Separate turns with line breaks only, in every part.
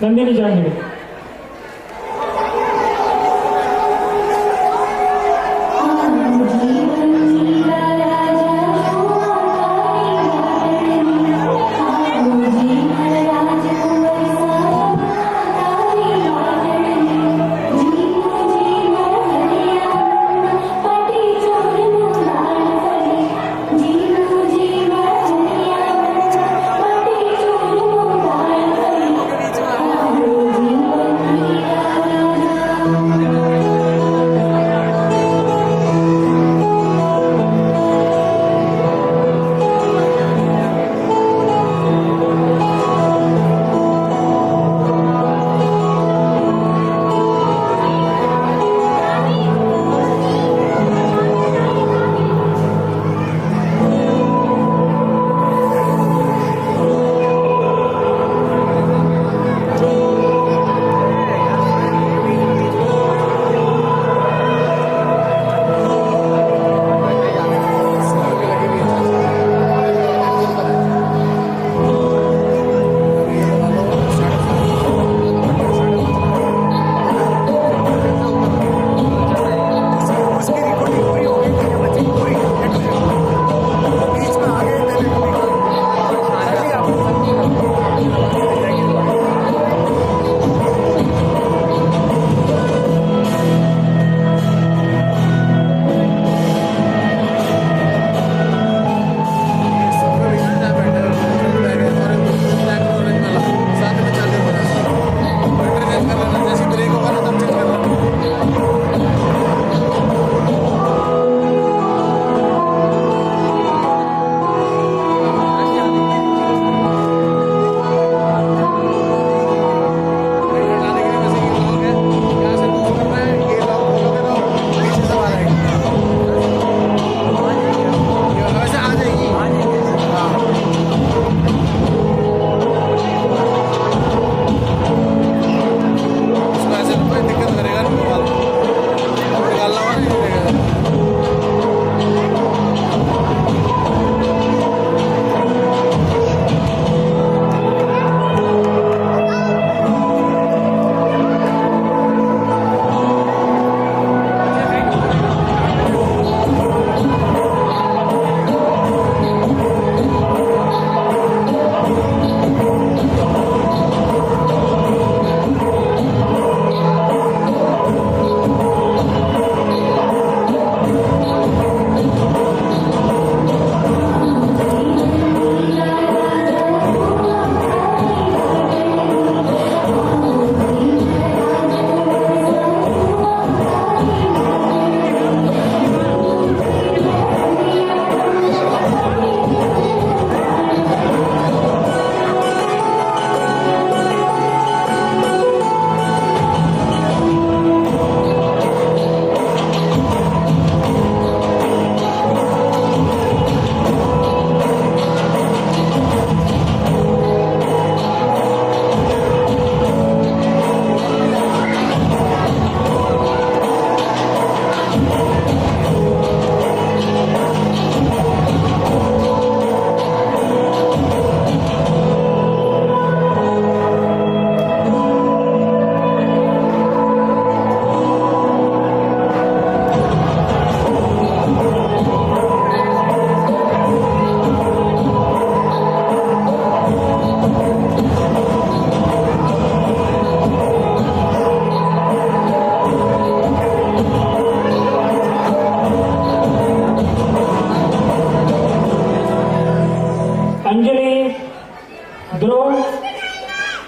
नंदिनी जहांगीर।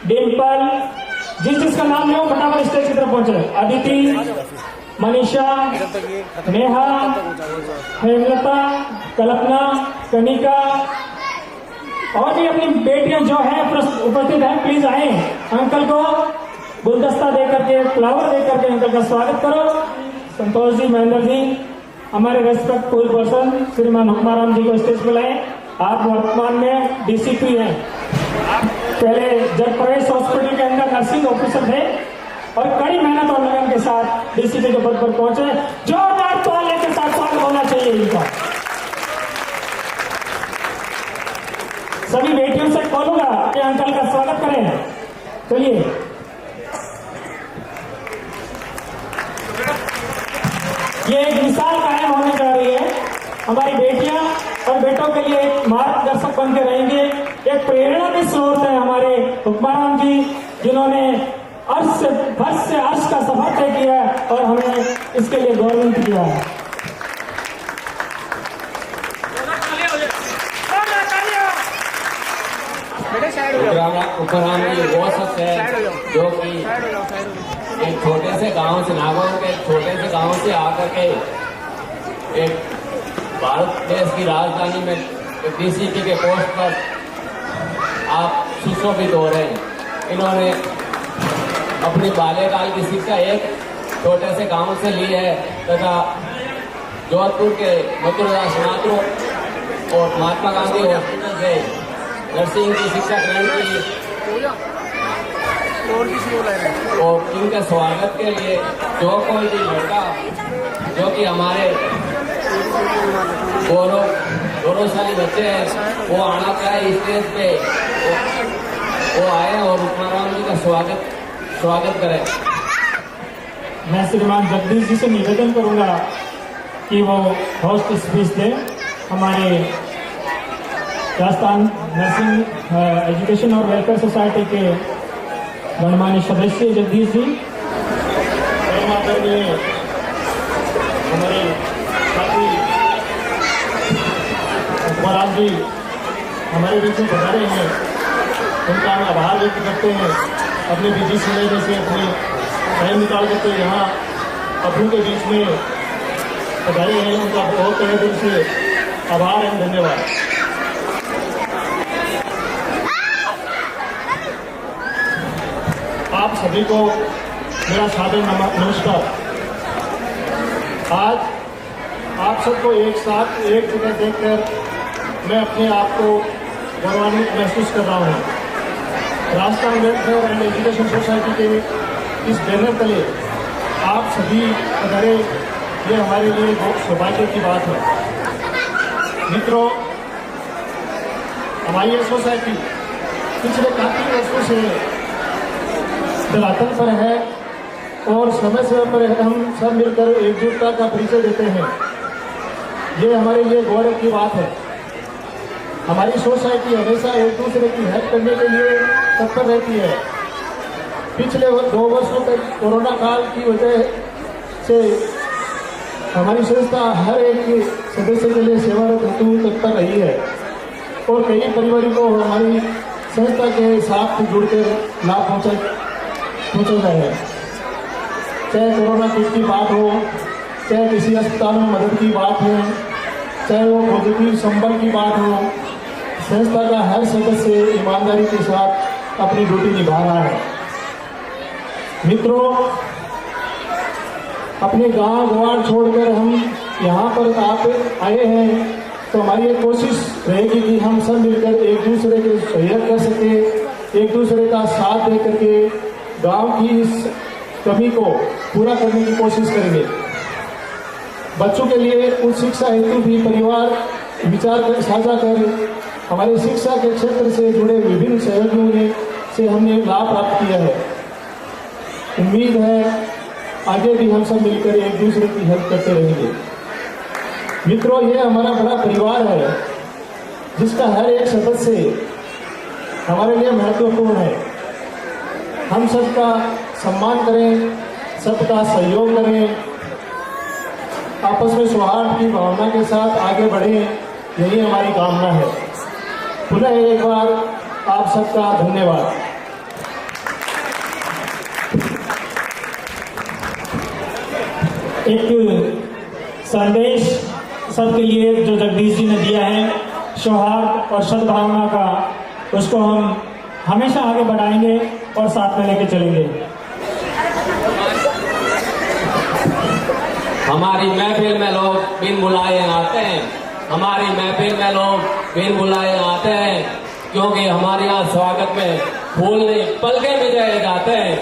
डिम्पल, जिसका नाम ले फटाफट स्टेज की तरफ पहुंचे। अदिति, मनीषा, नेहा, हेमलता, कल्पना, कनिका और भी अपनी बेटियां जो हैं उपस्थित हैं, प्लीज आए। अंकल को गुलदस्ता दे करके, फ्लावर दे करके अंकल का स्वागत करो। संतोष जी, महेंद्र जी, हमारे रेस्पेक्टफुल पर्सन श्रीमान हुक्माराम जी को स्टेज पर लाए। आप वर्तमान में डीसीपी हैं, पहले जयप्रवेश हॉस्पिटल के अंदर नर्सिंग ऑफिसर थे और कड़ी मेहनत और लगन के साथ डीसीपी के पद पर पहुंचे। जोरदार तालियों के साथ स्वागत होना चाहिए इनका। सभी बेटियों से बोलूंगा कि अंकल का स्वागत करें। चलिए ये एक मिसाल कायम होने जा रही है। हमारी बेटियां और बेटों के लिए एक मार्गदर्शक बन के रहेंगे, एक प्रेरणा के स्रोत है हमारे हुक्माराम जी, जिन्होंने अर्श से अर्श का सफर तय किया है और हमें इसके लिए गौरवान्वित किया है।
हुक्मरान जी वो शख्स है जो कि एक छोटे से गांव से नागौर के छोटे से गांव से आकर के एक भारत देश की राजधानी में डीसीपी के पोस्ट पर आप सुशोभित हो रहे हैं। इन्होंने अपनी बाल्यकाल की शिक्षा एक छोटे से गांव से ली है तथा जोधपुर के मथुरादास मातृ और महात्मा गांधी हॉस्पिटल से नर्सिंग की शिक्षा ग्रहण की। और इनके स्वागत के लिए जो कोई भी लड़का जो कि हमारे गौरवशाली बच्चे हैं वो आना चाहे स्टेज पे वो आए और हुक्मरान जी का स्वागत करें।
मैं श्रीमान जगदीश जी से निवेदन करूंगा कि वो होस्ट स्पीच दें। हमारे राजस्थान नर्सिंग एजुकेशन और वेलफेयर सोसाइटी के गणमान्य सदस्य जगदीश जी, हमारे साथी हुक्मरान जी हमारे बीच में पधारे हैं, उनका हम आभार व्यक्त करते हैं। अपने बिजी समय में से अपने टाइम निकाल करके यहाँ अपनों के बीच में पधारे हैं, उनका बहुत तहे दिल से आभार एवं धन्यवाद। आप सभी को मेरा सादर नमस्कार। आज आप सबको एक साथ एक जगह देखकर मैं अपने आप को गौरवान्वित महसूस कर रहा हूँ। Rajasthan welfare and education society के इस बैनर तले आप सभी पधारे, ये हमारे लिए बहुत सौभाग्य की बात है। मित्रों, हमारी ये सोसाइटी पिछले काफी वर्षों से धरातल पर है और समय समय पर हम सब मिलकर एकजुटता का परिचय देते हैं। ये हमारे लिए गौरव की बात है। हमारी सोसाइटी हमेशा एक दूसरे की हेल्प करने के लिए तत्पर रहती है। पिछले 2 वर्षों तक कोरोना काल की वजह से हमारी संस्था हर एक सदस्य के लिए सेवारत हेतु तत्पर रही है और कई परिवारों को हमारी संस्था के साथ जुड़कर लाभ पहुंचा गया है। चाहे कोरोना किट की बात हो, चाहे किसी अस्पताल में मदद की बात हो, चाहे वो पॉजिटिव संबल की बात हो, संस्था का हर सदस्य ईमानदारी के साथ अपनी ड्यूटी निभा रहा है। मित्रों, अपने गांव गवार छोड़कर हम यहाँ पर आप आए हैं तो हमारी ये कोशिश रहेगी कि हम सब मिलकर एक दूसरे के सहयोग कर सके, एक दूसरे का साथ दे करके गांव की इस कमी को पूरा करने की कोशिश करेंगे। बच्चों के लिए उच्च शिक्षा हेतु भी परिवार विचार कर साझा कर हमारे शिक्षा के क्षेत्र से जुड़े विभिन्न सहयोगियों से हमने लाभ प्राप्त किया है। उम्मीद है आगे भी हम सब मिलकर एक दूसरे की हेल्प करते रहेंगे। मित्रों, ये हमारा बड़ा परिवार है जिसका हर एक सदस्य हमारे लिए महत्वपूर्ण है। हम सबका सम्मान करें, सबका सहयोग करें, आपस में सौहार्द की भावना के साथ आगे बढ़ें, यही हमारी कामना है। पुनः एक बार आप सबका धन्यवाद। एक संदेश सबके लिए जो जगदीश जी ने दिया है, सौहार्द और सद्भावना का, उसको हम हमेशा आगे बढ़ाएंगे और साथ में लेके चलेंगे।
हमारी महफिल में लोग बिन बुलाए आते हैं, हमारी महफिल में लोग बिन बुलाए आते हैं, क्योंकि हमारे यहाँ स्वागत में फूल नहीं पलके बिछाए जाते हैं।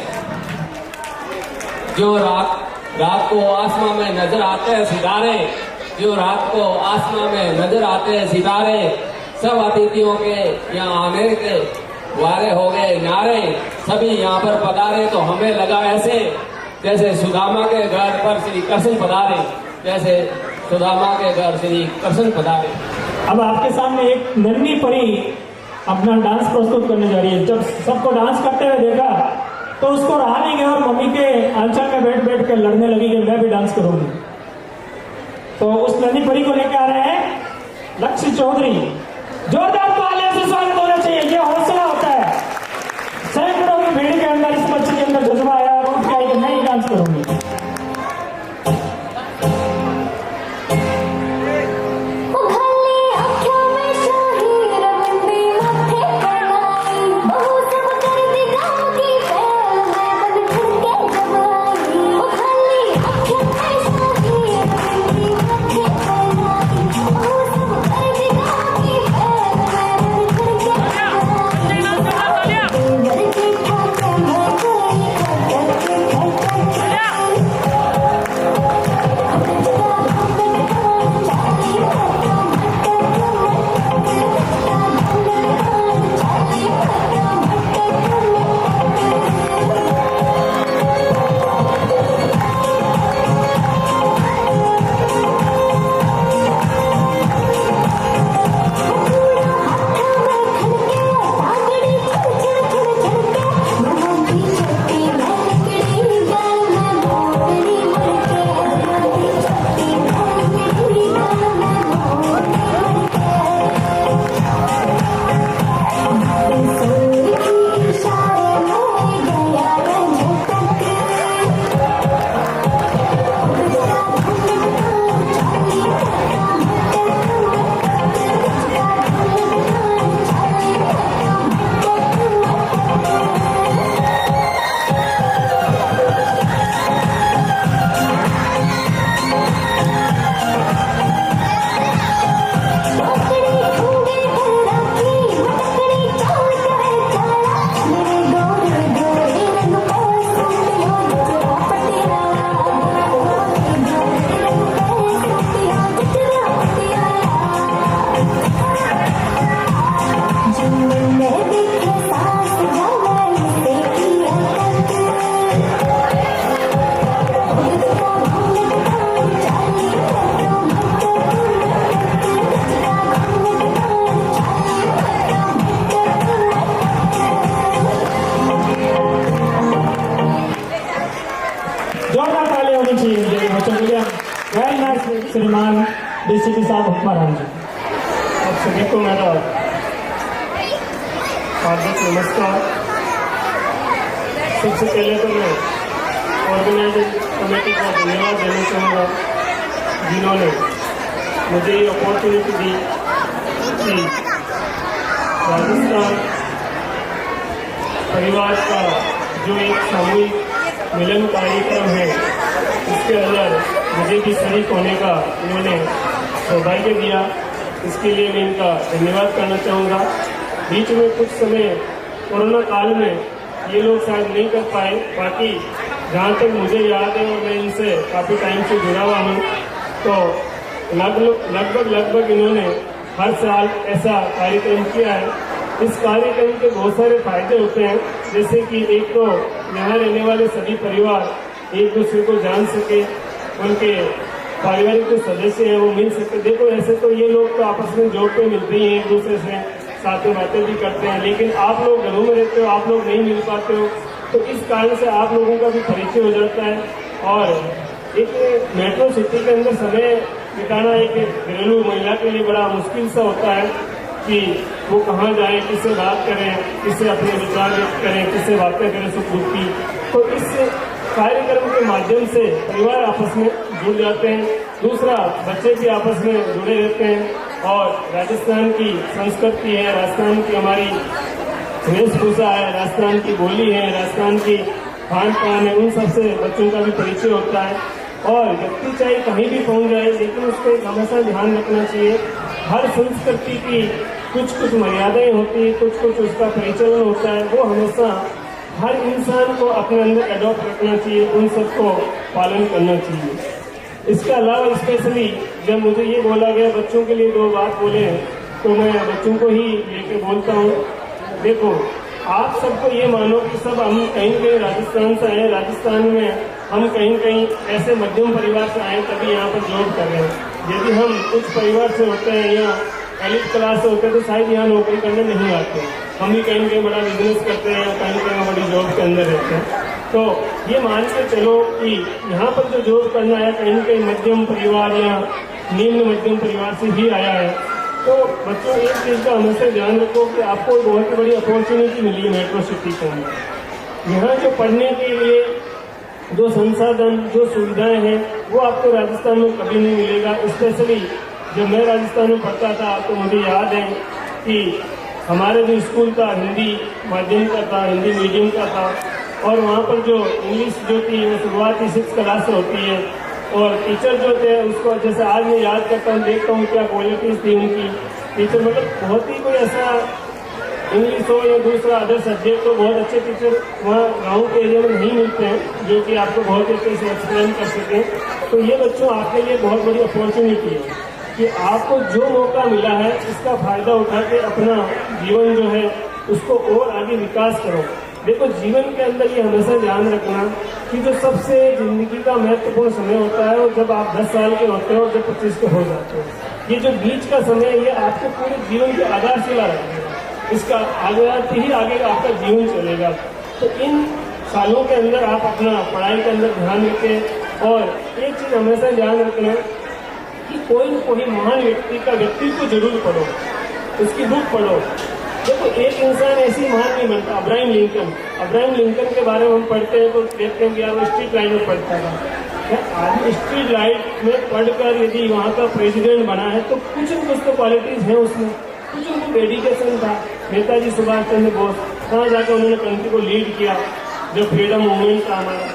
जो रात को आसमां में नजर आते हैं सितारे, जो रात को आसमां में नजर आते हैं सितारे, सब अतिथियों के यहाँ आने के वारे हो गए नारे, सभी यहाँ पर पधारे तो हमें लगा ऐसे जैसे सुदामा के घर पर श्री कृष्ण पधारे, जैसे सुदामा के घर श्री कृष्ण पधारे।
अब आपके सामने एक नन्ही परी अपना डांस प्रस्तुत करने जा रही है। जब सबको डांस करते हुए देखा तो उसको रहा नहीं गया और मम्मी के आंचल में बैठ बैठ कर लड़ने लगी कि मैं भी डांस करूंगी। तो उस नन्ही परी को लेकर आ रहे हैं लक्ष्य चौधरी। जोरदार तालियों से स्वागत होना चाहिए। ये हौसला होता है। सैकड़ों की भीड़ के अंदर इस बच्चे के अंदर जज्बा आया और उठ के आई कि मैं ही डांस करूंगी। श्रीमान डीसीपी साहब हुक्मरान जी,
आप सभी को मेरा हार्दिक नमस्कार। सबसे पहले तो मैं ऑर्गेनाइजिंग कमेटी का धन्यवाद देना चाहूँगा जिन्होंने मुझे ये अपॉर्चुनिटी दी कि राजस्थान परिवार का जो एक सामूहिक मिलन कार्यक्रम है इसके अंदर मुझे भी शरीक होने का उन्होंने सौभाग्य दिया। इसके लिए मैं इनका धन्यवाद करना चाहूँगा। बीच में कुछ समय कोरोना काल में ये लोग शायद नहीं कर पाए, बाकी जहाँ तक मुझे याद है और मैं इनसे काफ़ी टाइम से जुड़ा हुआ हूँ, तो लगभग इन्होंने हर साल ऐसा कार्यक्रम किया है। इस कार्यक्रम के बहुत सारे फायदे होते हैं, जैसे कि एक तो यहाँ रहने वाले सभी परिवार एक दूसरे को जान सके, उनके पारिवारिक जो सदस्य हैं वो मिल सकते। देखो ऐसे तो ये लोग तो आपस में जॉब पे मिलते ही हैं, एक दूसरे से साथ में बातें भी करते हैं, लेकिन आप लोग घरों में रहते हो, आप लोग नहीं मिल पाते हो, तो इस कारण से आप लोगों का भी परिचय हो जाता है। और एक मेट्रो सिटी के अंदर समय बिताना एक घरेलू महिला के लिए बड़ा मुश्किल सा होता है कि वो कहाँ जाए, किससे बात करें, किससे अपने विचार व्यक्त करें, किससे बातें करें सुख दुख की। तो इस कार्यक्रम के माध्यम से परिवार आपस में जुड़ जाते हैं। दूसरा, बच्चे भी आपस में जुड़े रहते हैं और राजस्थान की संस्कृति है, राजस्थान की हमारी वेशभूषा है, राजस्थान की बोली है, राजस्थान की खान पान है, उन सबसे बच्चों का भी परिचय होता है। और व्यक्ति चाहे कहीं भी पहुंच जाए, लेकिन उसको हमेशा ध्यान रखना चाहिए हर संस्कृति की कुछ मर्यादाएं होती है, कुछ उसका परिचालन होता है, वो हमेशा हर इंसान को अपने अंदर एडॉप्ट रखना चाहिए, उन सबको पालन करना चाहिए। इसके अलावा स्पेशली जब मुझे ये बोला गया बच्चों के लिए 2 बात बोले हैं, तो मैं बच्चों को ही लेके बोलता हूँ। देखो आप सबको ये मानो कि सब हम कहीं कहीं राजस्थान से आए, राजस्थान में हम कहीं कहीं ऐसे मध्यम परिवार से आए तभी यहाँ पर जॉब कर रहे हैं। यदि हम उच्च परिवार से होते हैं या एलिट क्लास से होते हैं तो शायद यहाँ नौकरी करने नहीं आते। हम भी कहीं कहीं बड़ा बिजनेस करते हैं या कहीं कहीं बड़ी जॉब के अंदर रहते हैं। तो ये मान के चलो कि यहाँ पर जो जॉब करना है कहीं कहीं मध्यम परिवार या निम्न मध्यम परिवार से ही आया है। तो बच्चों एक चीज़ का हमेशा ध्यान रखो कि आपको बहुत ही बड़ी अपॉर्चुनिटी मिली है मेट्रो सिटी के अंदर। यहाँ जो पढ़ने के लिए जो संसाधन जो सुविधाएं हैं वो आपको राजस्थान में कभी नहीं मिलेगा। स्पेशली जब मैं राजस्थान में पढ़ता था तो मुझे याद है कि हमारे जो स्कूल था हिंदी माध्यम का था, हिंदी मीडियम का था, और वहाँ पर जो इंग्लिश जो थी वो शुरुआती 6 क्लास से होती है, और टीचर जो थे उसको जैसे आज मैं याद करता हूँ, देखता हूँ क्या क्वालिटीज थी उनकी। टीचर मतलब बहुत ही कोई ऐसा इंग्लिश हो या दूसरा अदर सब्जेक्ट हो, बहुत अच्छे टीचर वहाँ गाँव के एरिया में नहीं मिलते हैं जो कि आपको बहुत अच्छे से एक्सप्लेन कर सकें। तो ये बच्चों आपके लिए बहुत बड़ी अपॉर्चुनिटी है कि आपको जो मौका मिला है इसका फायदा उठा के अपना जीवन जो है उसको और आगे विकास करो। देखो जीवन के अंदर ये हमेशा ध्यान रखना कि जो सबसे जिंदगी का महत्वपूर्ण समय होता है वो जब आप 10 साल के होते हो और जब 25 के हो जाते हो, ये जो बीच का समय है ये आपके पूरे जीवन की आधारशिला रहेगा। इसका आगे ही आगे आपका जीवन चलेगा। तो इन सालों के अंदर आप अपना पढ़ाई के अंदर ध्यान रखें। और एक चीज हमेशा ध्यान रखना कि कोई न कोई महान व्यक्ति का व्यक्तित्व जरूर पढ़ो, उसकी बुक पढ़ो। देखो एक इंसान ऐसी महान नहीं बनता। अब्राहम लिंकन के बारे में हम पढ़ते हैं तो देखते हैं कि यार वो स्ट्रीट लाइट में पढ़ता था। आदमी स्ट्रीट लाइट में पढ़कर यदि वहाँ का प्रेसिडेंट बना है तो कुछ न कुछ तो क्वालिटीज है उसमें, कुछ उनको डेडिकेशन था। नेताजी सुभाष चंद्र बोस वहाँ जाकर उन्होंने कंट्री को लीड किया, जो फ्रीडम मूवमेंट था हमारा।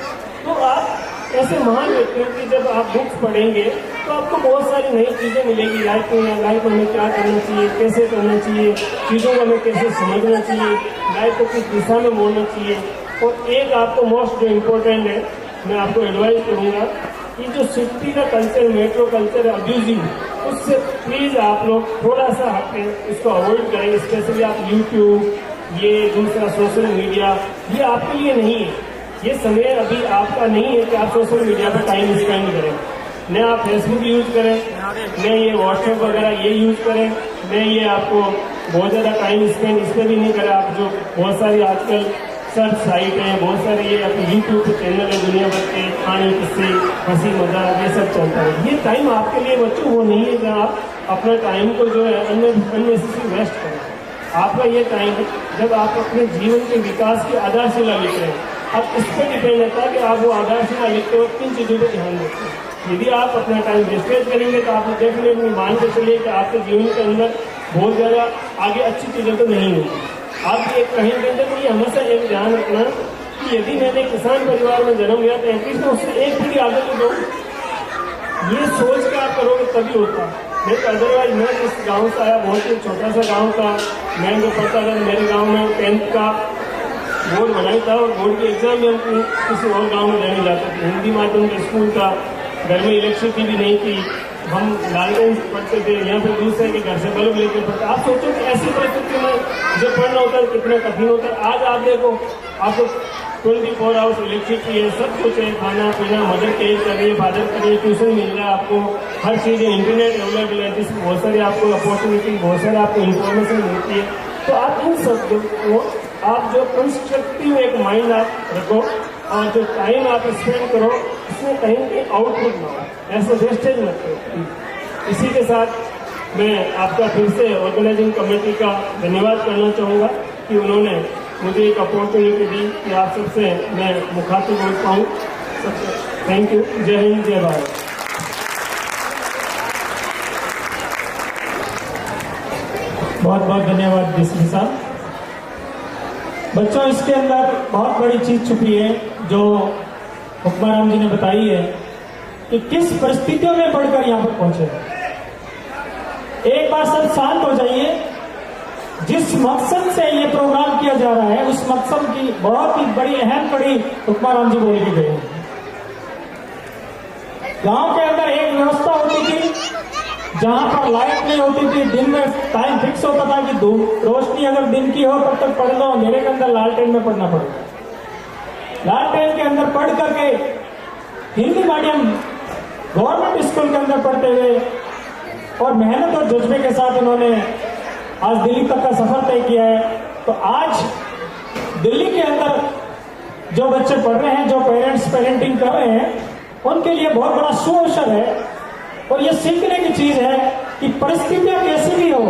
तो आप ऐसे महान व्यक्तियों की जब आप बुक्स पढ़ेंगे तो आपको बहुत सारी नई चीजें मिलेगी लाइफ में हमें क्या करना चाहिए, कैसे करना चाहिए, चीजों को हमें कैसे समझना चाहिए, लाइफ को किस दिशा में मोड़ना चाहिए। और एक आपको मोस्ट जो इम्पोर्टेंट है, मैं आपको एडवाइस करूंगा कि जो सिटी का कल्चर, मेट्रो कल्चर अब्यूजिंग, उससे प्लीज आप लोग थोड़ा सा हटें, इसको अवॉइड करें। स्पेशली आप यूट्यूब, ये दूसरा सोशल मीडिया, ये आपके लिए नहीं है। ये समय अभी आपका नहीं है कि आप सोशल मीडिया पर टाइम स्पेंड करें। न आप फेसबुक यूज करें, न ये व्हाट्सएप वगैरह ये यूज करें, न ये आपको बहुत ज़्यादा टाइम स्पेंड इस पर भी नहीं करें। आप जो बहुत सारी आजकल सर्च साइट है, बहुत सारे ये अपने यूट्यूब चैनल है, दुनिया भर के खाने किस्से, हंसी मजाक ये सब चलता है। ये टाइम आपके लिए बच्चों वो नहीं है जहाँ आप अपना टाइम को जो है अननेसेसरी वेस्ट करें। आपका ये टाइम है जब आप अपने जीवन के विकास की आधारशिला लिख रहे हैं। अब इस पर डिपेंड रहता है कि आप वो आधारशिला लिखते वक्त किन चीज़ों पर ध्यान देते हैं। यदि आप अपना टाइम वेस्टेज करेंगे तो आप डेफिनेटली मान के चलिए कि आपके जीवन के अंदर बहुत ज़्यादा आगे अच्छी चीज़ें तो नहीं होंगी। आप एक कहीं के अंदर ये हमेशा एक ध्यान रखना कि यदि मैंने किसान परिवार में जन्म लिया तो एटलीस्ट मैं उससे एक पीढ़ी आगे तो दो। ये सोच के आप करोगे तभी होता। नहीं तो अदरवाइज मैं जिस गाँव से आया, बहुत ही छोटा सा गाँव था, मैं जो पढ़ता था मेरे गाँव में 10th का बोर्ड बनाई था और बोर्ड के एग्जाम में हम किसी और गांव में देने जाते थे। हिंदी माध्यम का स्कूल था, घर में इलेक्ट्रिसिटी भी नहीं थी, हम लालटेन पढ़ते थे, यहाँ पे दूसरे के घर से बल्ब लेके पढ़ते। आप सोचो कि ऐसी परिस्थिति में जब पढ़ना होता है कितना कठिन होता है। आज आप देखो, आपको 24 आवर्स इलेक्ट्रिसिटी है, सब कुछ है, खाना पीना, मदर केयर कर रही है, फादर कर रही है, ट्यूशन मिल रहा है आपको, हर चीज़ है, इंटरनेट अवेलेबल है, जिसमें बहुत सारी आपको अपॉर्चुनिटी, बहुत सारी आपको इन्फॉर्मेशन मिलती है। तो आप इन सब को आप जो कंस्ट्रक्टिव एक माइंड आप रखो और जो टाइम आप स्पेंड करो इसमें कहीं कहीं आउटपुट ना हो, ऐसे वेस्टेज मत करो। इसी के साथ मैं आपका फिर से ऑर्गेनाइजिंग कमेटी का धन्यवाद करना चाहूँगा कि उन्होंने मुझे एक अपॉर्चुनिटी दी कि आप सबसे मैं मुखातिब हो पाऊँ। सबसे थैंक यू। जय हिंद, जय भारत।
बहुत बहुत धन्यवाद डीसीपी साहब। बच्चों, इसके अंदर बहुत बड़ी चीज छुपी है जो हुक्माराम जी ने बताई है कि किस परिस्थितियों में पढ़कर यहाँ पर पहुंचे। एक बार सब शांत हो जाइए। जिस मकसद से ये प्रोग्राम किया जा रहा है उस मकसद की बहुत ही बड़ी अहम कड़ी हुक्माराम जी बोल के गए हैं। गांव के अंदर एक व्यवस्था होती थी जहां पर लाइट नहीं होती थी, दिन में टाइम फिक्स होता था कि रोशनी अगर दिन की हो तब तक पढ़ लो, अंधेरे के अंदर लालटेन में पढ़ना पड़ेगा। लालटेन के अंदर पढ़ करके हिंदी मीडियम गवर्नमेंट स्कूल के अंदर पढ़ते हुए और मेहनत और जज्बे के साथ इन्होंने आज दिल्ली तक का सफर तय किया है। तो आज दिल्ली के अंदर जो बच्चे पढ़ रहे हैं, जो पेरेंट्स पेरेंटिंग कर रहे हैं, उनके लिए बहुत बड़ा सुअवसर है और ये सीखने की चीज है कि परिस्थितियां कैसी भी हो,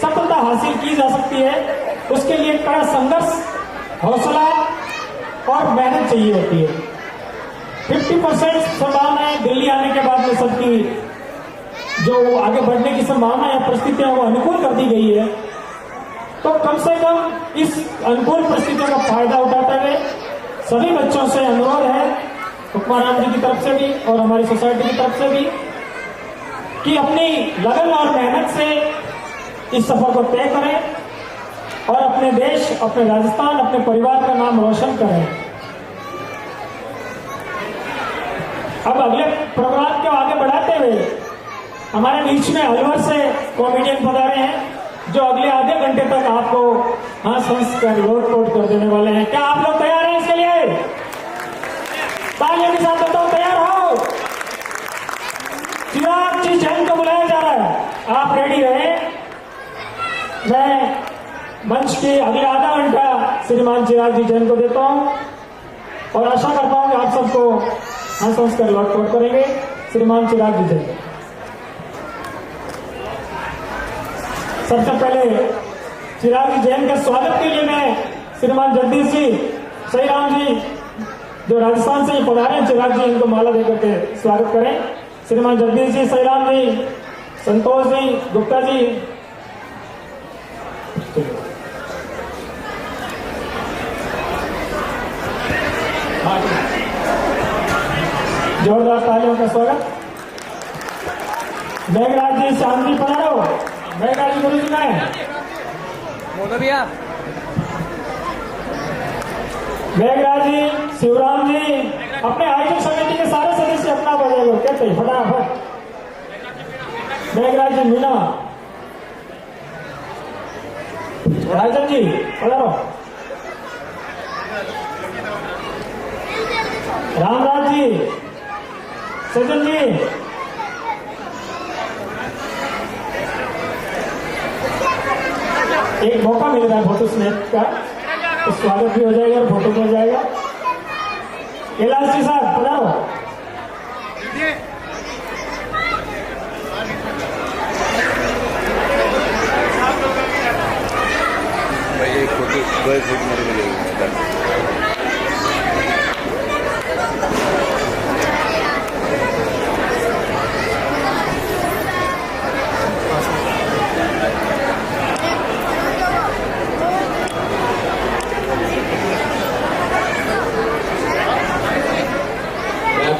सफलता हासिल की जा सकती है। उसके लिए कड़ा संघर्ष, हौसला और मेहनत चाहिए होती है। 50% संभावनाएं दिल्ली आने के बाद में सबकी जो आगे बढ़ने की संभावना या परिस्थितियां वो अनुकूल कर दी गई है। तो कम से कम इस अनुकूल परिस्थितियों का फायदा उठाते हुए सभी बच्चों से अनुरोध है, हुक्माराम जी की तरफ से भी और हमारी सोसाइटी की तरफ से भी, कि अपनी लगन और मेहनत से इस सफर को तय करें और अपने देश, अपने राजस्थान, अपने परिवार का नाम रोशन करें। अब अगले प्रोग्राम को आगे बढ़ाते हुए हमारे बीच में अलवर से कॉमेडियन पधारे हैं, जो अगले आधे घंटे तक आपको हंस कर लोट कर देने वाले हैं। क्या आप लोग तैयार हैं इसके लिए? तालियों के साथ बताओ, तैयार हो? चिराग जी जैन को बुलाया जा रहा है, आप रेडी रहे। मैं मंच के अगले आधा घंटा श्रीमान चिराग जी जैन को देता हूं और आशा करता हूं कि आप सबको हंस कर लोट करेंगे। श्रीमान चिराग जी जैन। सबसे पहले चिराग जी जैन के स्वागत के लिए मैं श्रीमान जगदीश जी, सईराम जी जो राजस्थान से पधारे हैं, चिराग जी इनको माला देकर के स्वागत करें। श्रीमान जगदीश जी, सईराम जी, संतोष जी, गुप्ता जी। जोरदार तालियों का स्वागत। मेघराज जी, श्याम जी पधारो। मेघराज जी गुरु जी में
बोलो भैया।
मेघराज जी, शिवराम जी, अपने आयोजक समिति के सारे सदस्य अपना बजे लो, कहते फटाफट। मेघराज जी, मीना, राजन जी पधारो। रामराज जी, सज्जन जी, एक मौका मिल रहा है फोटो स्नैप का, तो स्वागत भी हो जाएगा और फोटो भी हो जाएगा। कैलाश जी साहब पधारो।
भाई एक फोटो 2 फुट मेरे मिलेगा।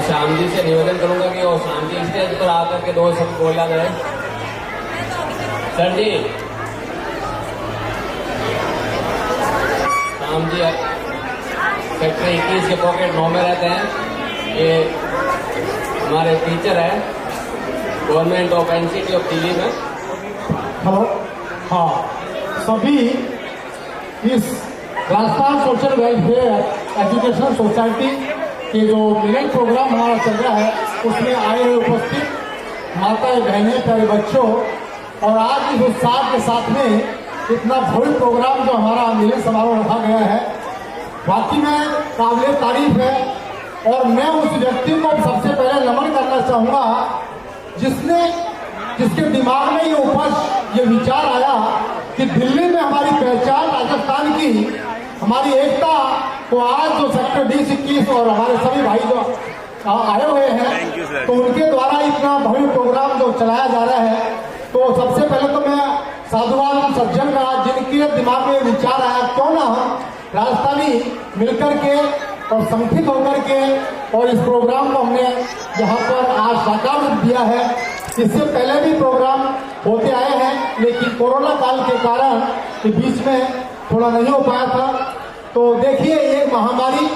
श्याम जी से निवेदन करूंगा कि वो श्याम जी स्टेज पर आकर के 2 शब्द बोला जाए। सर जी, श्याम जी सेक्टर 21 के पॉकेट 9 में रहते हैं। ये हमारे टीचर है government of NCT of Delhi में।
हेलो, हाँ, सभी इस Rajasthan social welfare education society के जो मिलन प्रोग्राम हमारा चल रहा है उसमें आए हुए उपस्थित माताएं, बहनें, प्यारे बच्चों, और आज इस उत्साह के साथ में इतना भव्य प्रोग्राम जो हमारा मिलन समारोह रखा गया है, वाकई में काबिल तारीफ है। और मैं उस व्यक्ति को सबसे पहले नमन करना चाहूँगा जिसके दिमाग में ये उपज, ये विचार आया कि दिल्ली में हमारी पहचान राजस्थान की, हमारी एकता को आज जो सेक्टर D21 और हमारे सभी भाई जो आए हुए हैं, तो उनके द्वारा इतना भव्य प्रोग्राम जो चलाया जा रहा है, तो सबसे पहले तो मैं साधुवाद सज्जन का, जिनके दिमाग में विचार आया क्यों ना हम राजस्थानी मिलकर के और संगठित होकर के और इस प्रोग्राम को हमने यहाँ पर आज साकार रूप दिया है। इससे पहले भी प्रोग्राम होते आए हैं, लेकिन कोरोना काल के कारण बीच में थोड़ा नहीं हो पाया था। तो देखिए, एक महामारी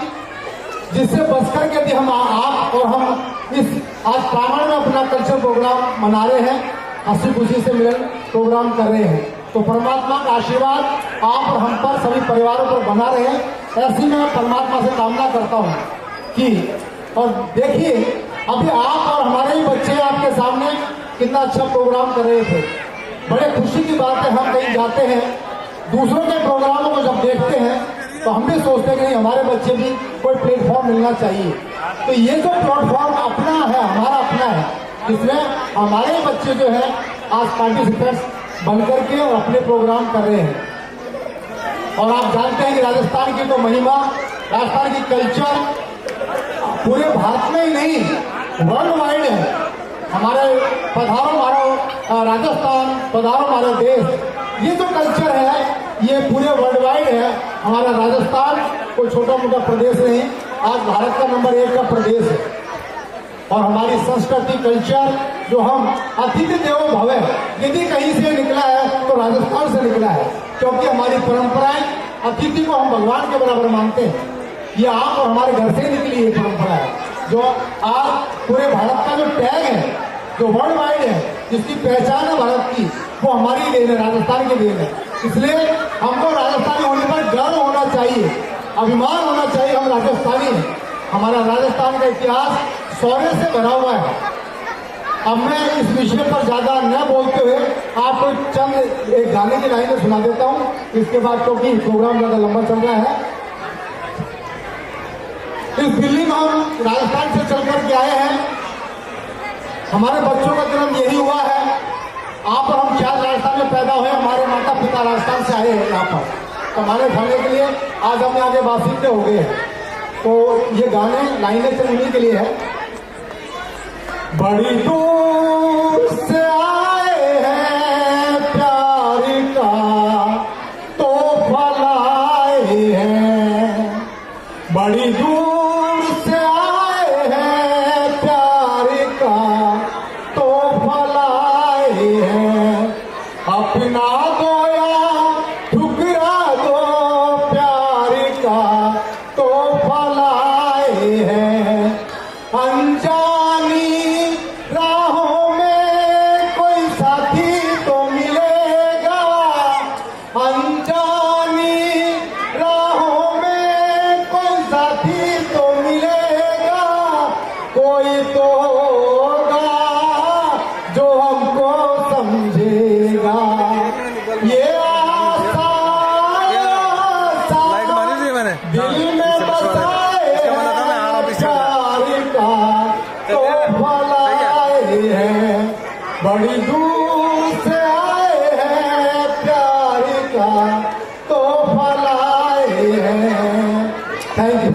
जिससे बच करके यदि हम आप और हम इस आज प्रांगण में अपना कल्चर प्रोग्राम मना रहे हैं, हंसी खुशी से मिलन प्रोग्राम कर रहे हैं, तो परमात्मा का आशीर्वाद आप और हम पर, सभी परिवारों पर बना रहे। ऐसी मैं परमात्मा से कामना करता हूँ कि, और देखिए अभी आप और हमारे ही बच्चे आपके सामने कितना अच्छा प्रोग्राम कर रहे थे। बड़े खुशी की बात है, हम कहीं जाते हैं दूसरों के प्रोग्रामों को जब देखते हैं तो हम भी सोचते हैं कि नहीं, हमारे बच्चे भी कोई प्लेटफॉर्म मिलना चाहिए। तो ये जो प्लेटफॉर्म अपना है, हमारा अपना है, जिसमें हमारे ही बच्चे जो है आज पार्टिसिपेंट्स बनकर के और अपने प्रोग्राम कर रहे हैं। और आप जानते हैं कि राजस्थान की तो महिमा, राजस्थान की कल्चर पूरे भारत में ही नहीं वर्ल्ड वाइड है। हमारे पधारो मारो राजस्थान, पधारो हमारे देश, ये जो कल्चर है ये पूरे वर्ल्ड वाइड है। हमारा राजस्थान कोई छोटा मोटा प्रदेश नहीं, आज भारत का नंबर 1 का प्रदेश है। और हमारी संस्कृति कल्चर जो हम अतिथि देवो भव, यदि कहीं से निकला है तो राजस्थान से निकला है, क्योंकि हमारी परंपराएं अतिथि को हम भगवान के बराबर मानते हैं। ये आप और हमारे घर से निकली ये परंपरा है, जो आज पूरे भारत का जो टैग है, जो वर्ल्ड वाइड है, जिसकी पहचान है भारत की, वो हमारी देन है, राजस्थान की देन है। इसलिए हमको राजस्थानी होने पर गर्व होना चाहिए, अभिमान होना चाहिए, हम राजस्थानी हैं। हमारा राजस्थान का इतिहास शौर्य से भरा हुआ है। अब मैं इस विषय पर ज्यादा न बोलते हुए आपको चंद एक गाने की लाइनें सुना देता हूँ, इसके बाद क्योंकि प्रोग्राम ज्यादा लंबा चल रहा है। इस दिल्ली में हम राजस्थान से चल करके आए हैं, हमारे बच्चों का जन्म यही हुआ है। आप और हम शायद राजस्थान में पैदा हुए, हमारे माता पिता राजस्थान से आए हैं यहाँ पर कमाने खाने के लिए, आज हम यहाँ के बासिंदे हो गए हैं। तो ये गाने लाइनें चलने के लिए है। बड़ी दूर से आए हैं प्यार का तो फलाए हैं, बड़ी दूर से आए हैं प्यार का तो फलाए हैं, अपना दो या ठुकरा दो प्यार का तो फलाए हैं, अनजानी राहों में कोई साथी तो मिलेगा, अनजानी राहों में कोई साथी तो मिलेगा, कोई तो होगा जो हमको समझेगा। ये आशा दिल में बसाए प्यार का तो फलाए हैं, बड़ी दूर से आए हैं प्यार का तो फलाए हैं। Thank you.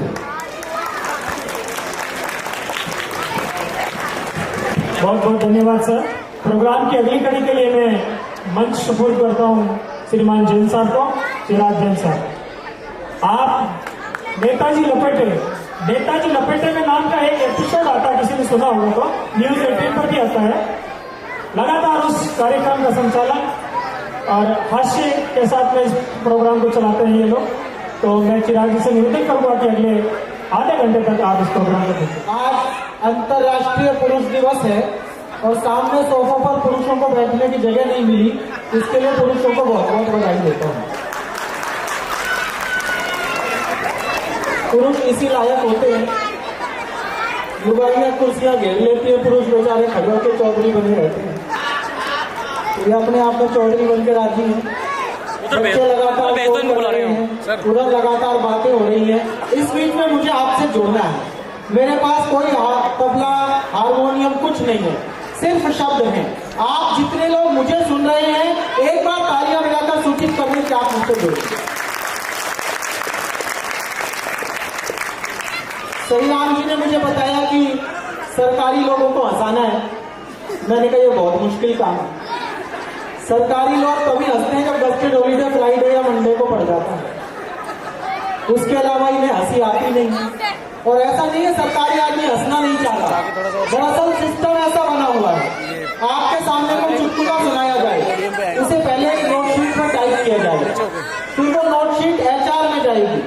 बहुत बहुत धन्यवाद सर। प्रोग्राम की अगली कड़ी के लिए मैं मंच सपोर्ट करता हूँ श्रीमान जैन साहब को, चिराग जैन साहब। आप नेताजी लपेटे में नाम का एक एपिसोड आता है, किसी ने सुना होगा तो, न्यूज 18 पर भी आता है। लगातार उस कार्यक्रम का संचालन और हास्य के साथ में इस प्रोग्राम को चलाते हैं ये लोग। तो मैं चिराग जी से निवेदन करूंगा कि अगले आधे घंटे तक आप इस प्रोग्राम को देखें।
आज अंतर्राष्ट्रीय पुरुष दिवस है और सामने सोफों पर पुरुषों को बैठने की जगह नहीं मिली, इसके लिए पुरुषों को बहुत बहुत बधाई देता हूँ। पुरुष इसी लायक होते हैं, लुगाइयाँ कुर्सियाँ घेर लेती है, पुरुष बेचारे खड़े होकर चौधरी बने रहते हैं। ये अपने आप में चौधरी बन के राजी हैं। बच्चे लगातार फोन कर रहे हैं, उधर लगातार बातें हो रही हैं। इस बीच में मुझे आपसे जोड़ना है। मेरे पास कोई तबला हारमोनियम कुछ नहीं है, सिर्फ शब्द हैं। आप जितने लोग मुझे सुन रहे हैं, एक बार तालियां मिलाकर सूचित कर दें कि आप मुझसे जुड़े। श्री राम जी ने मुझे बताया कि सरकारी लोगों को हंसाना है। मैंने कहा ये बहुत मुश्किल काम है। सरकारी लोग तभी हंसते हैं जब बजटेड हॉलीडे फ्राइडे या मंडे को पड़ जाता है, उसके अलावा इन्हें हंसी आती नहीं। और ऐसा नहीं है सरकारी आदमी हंसना नहीं चाहता, दरअसल सिस्टम ऐसा बना हुआ है, आपके सामने कोई चुटकुला सुनाया जाए, उसे पहले एक नोटशीट में टाइप किया जाए, फिर वो नोटशीट HR में जाएगी,